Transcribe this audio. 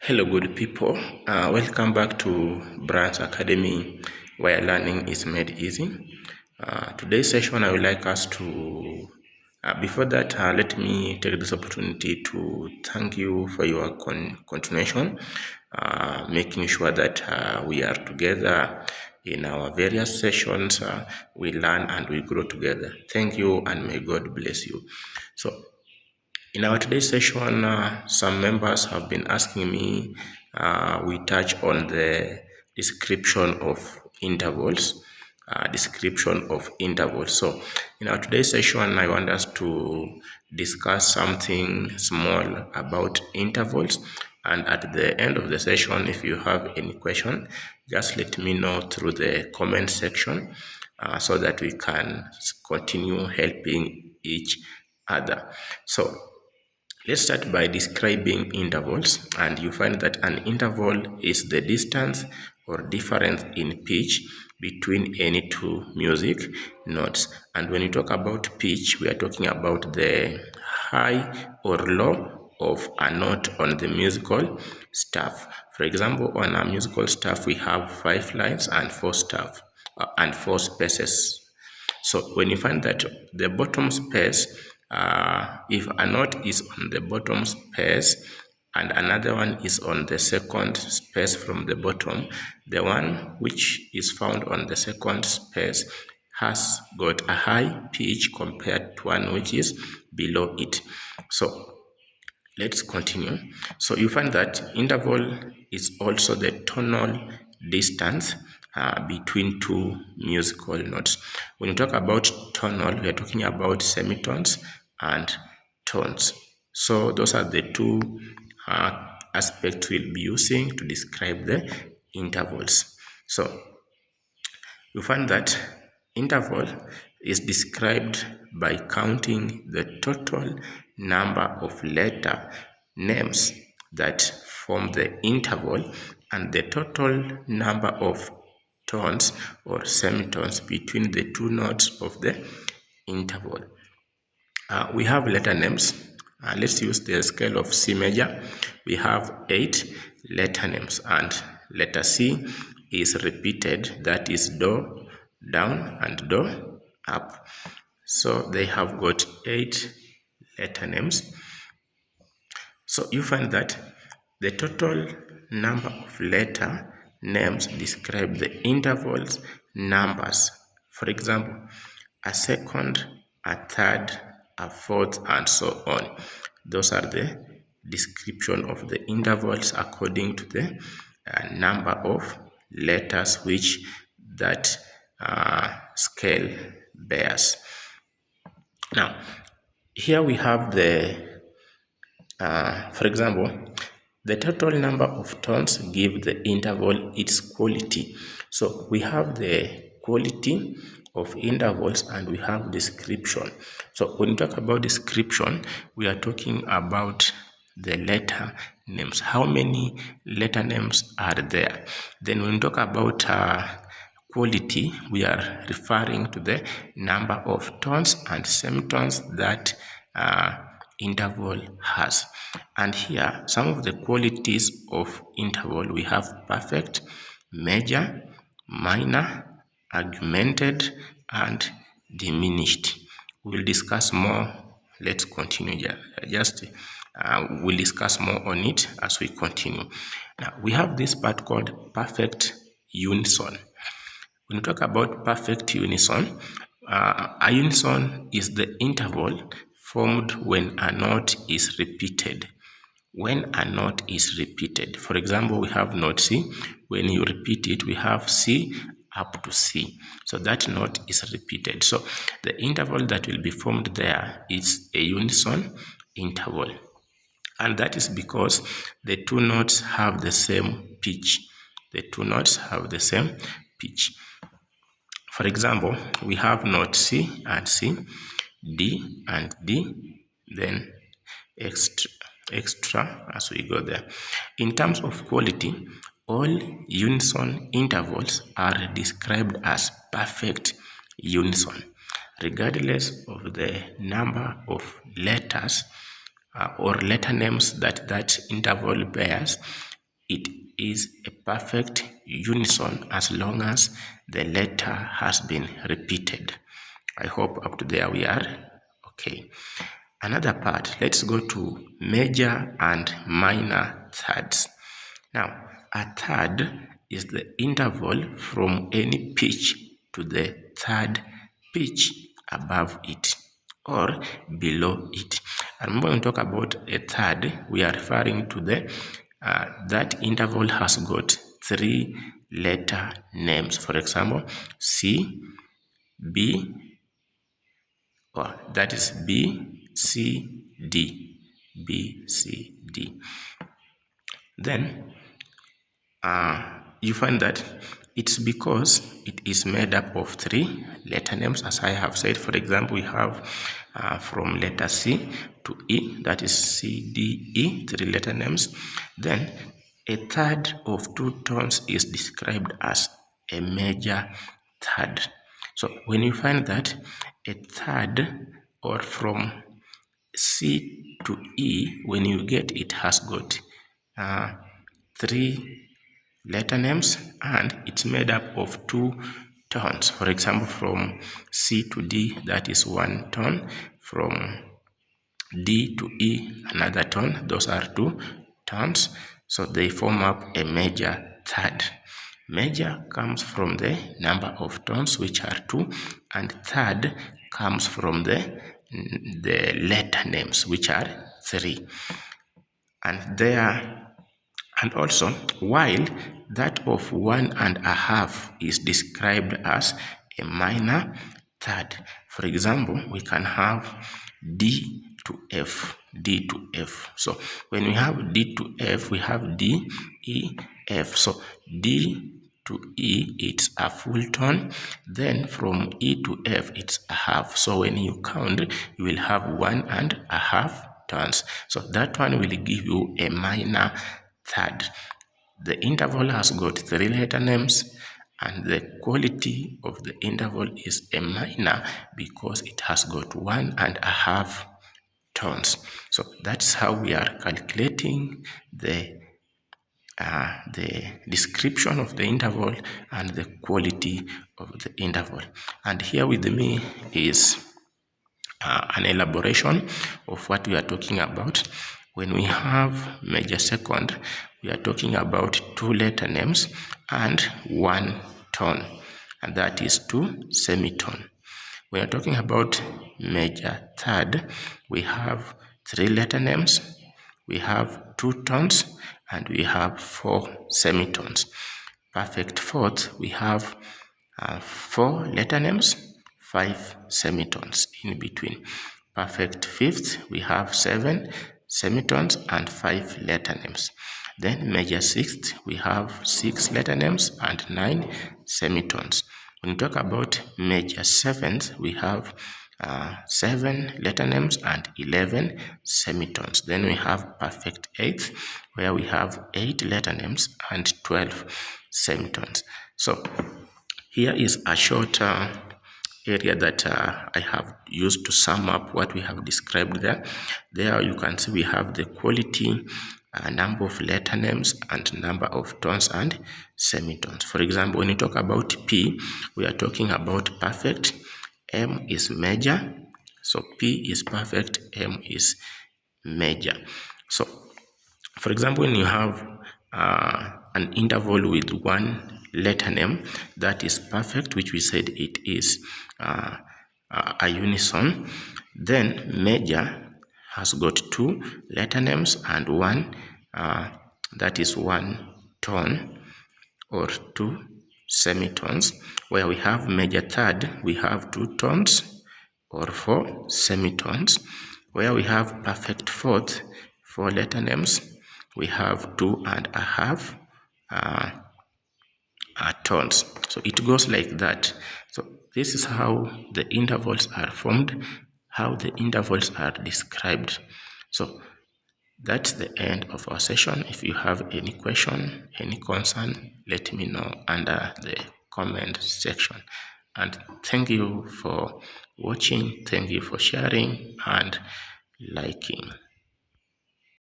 Hello, good people. Welcome back to Branch Academy, where learning is made easy. Today's session, I would like us to. Before that, let me take this opportunity to thank you for your continuation, making sure that we are together in our various sessions. We learn and we grow together. Thank you, and may God bless you. So, in our today's session, some members have been asking me, we touch on the description of intervals. So, in our today's session, I want us to discuss something small about intervals. And at the end of the session, if you have any question, just let me know through the comment section so that we can continue helping each other. So, let's start by describing intervals, and you find that an interval is the distance or difference in pitch between any two music notes. And when you talk about pitch, we are talking about the high or low of a note on the musical staff. For example, on a musical staff, we have 5 lines and 4 staff and 4 spaces. So when you find that the bottom space, if a note is on the bottom space and another one is on the second space from the bottom, the one which is found on the second space has got a high pitch compared to one which is below it. So let's continue. So you find that interval is also the tonal distance between two musical notes. When you talk about tonal, we are talking about semitones and tones. So those are the two aspects we'll be using to describe the intervals. So you find that interval is described by counting the total number of letter names that form the interval and the total number of tones or semitones between the two notes of the interval. We have letter names. Let's use the scale of C major. We have 8 letter names, and letter C is repeated, that is do down and do up. So they have got 8 letter names. So you find that the total number of letter names describe the intervals numbers. For example, a second, a third, a fourth, and so on. Those are the description of the intervals according to the number of letters which that scale bears. Now, here we have for example, the total number of tones give the interval its quality. So we have the quality of intervals and we have description. So when we talk about description, we are talking about the letter names. How many letter names are there? Then when we talk about quality, we are referring to the number of tones and semitones that interval has. And here, some of the qualities of interval, we have perfect, major, minor, augmented, and diminished. We'll discuss more. Let's continue. We'll discuss more on it as we continue. Now, we have this part called perfect unison. When we talk about perfect unison, a unison is the interval formed when a note is repeated. When a note is repeated, for example, we have note C. When you repeat it, we have C up to C. So that note is repeated. So the interval that will be formed there is a unison interval. And that is because the two notes have the same pitch. The two notes have the same pitch. For example, we have note C and C, D and D, then extra as we go there. In terms of quality, all unison intervals are described as perfect unison, regardless of the number of letters or letter names that interval bears, it is a perfect unison as long as the letter has been repeated. I hope up to there we are okay. Another part, let's go to major and minor thirds. Now, a third is the interval from any pitch to the third pitch above it or below it. And when we talk about a third, we are referring to the that interval has got 3 letter names. For example, C, B, or that is B, C, D. B, C, D. Then you find that it's because it is made up of 3 letter names, as I have said. For example, we have from letter C to E, that is C, D, E, 3 letter names. Then a third of 2 tones is described as a major third. So when you find that a third, or from C to E, when you get it has got 3 letter names and it's made up of 2 tones. For example, from C to D, that is 1 tone. From D to E, another tone. Those are 2 tones. So they form up a major third. Major comes from the number of tones, which are 2, and third comes from the letter names, which are 3. And also, while that of 1.5 is described as a minor third. For example, we can have D to F, D to F. So when we have D to F, we have D, E, F. So D to E, it's a full tone. Then from E to F, it's a half. So when you count, you will have 1.5 tones. So that one will give you a minor third. The interval has got 3 letter names, and the quality of the interval is a minor because it has got 1.5 tones. So that's how we are calculating the description of the interval and the quality of the interval. And here with me is an elaboration of what we are talking about. When we have major second, we are talking about 2 letter names and 1 tone, and that is 2 semitone. When we are talking about major third, we have 3 letter names, we have 2 tones, and we have 4 semitones. Perfect fourth, we have 4 letter names, 5 semitones in between. Perfect fifth, we have 7 semitones and 5 letter names. Then major sixth, we have 6 letter names and 9 semitones. When we talk about major seventh, we have 7 letter names and 11 semitones. Then we have perfect eighth, where we have 8 letter names and 12 semitones. So here is a short area that I have used to sum up what we have described there. There you can see we have the quality, number of letter names, and number of tones and semitones. For example, when you talk about P, we are talking about perfect. M is major, so P is perfect, M is major. So, for example, when you have an interval with 1 letter name, that is perfect, which we said it is a unison. Then major has got 2 letter names and 1, that is 1 tone or 2 semitones. Where we have major third, we have 2 tones or 4 semitones. Where we have perfect fourth, 4 letter names, we have 2.5 tones. So it goes like that. So this is how the intervals are formed, how the intervals are described. So that's the end of our session. If you have any question, any concern, let me know under the comment section. And thank you for watching. Thank you for sharing and liking.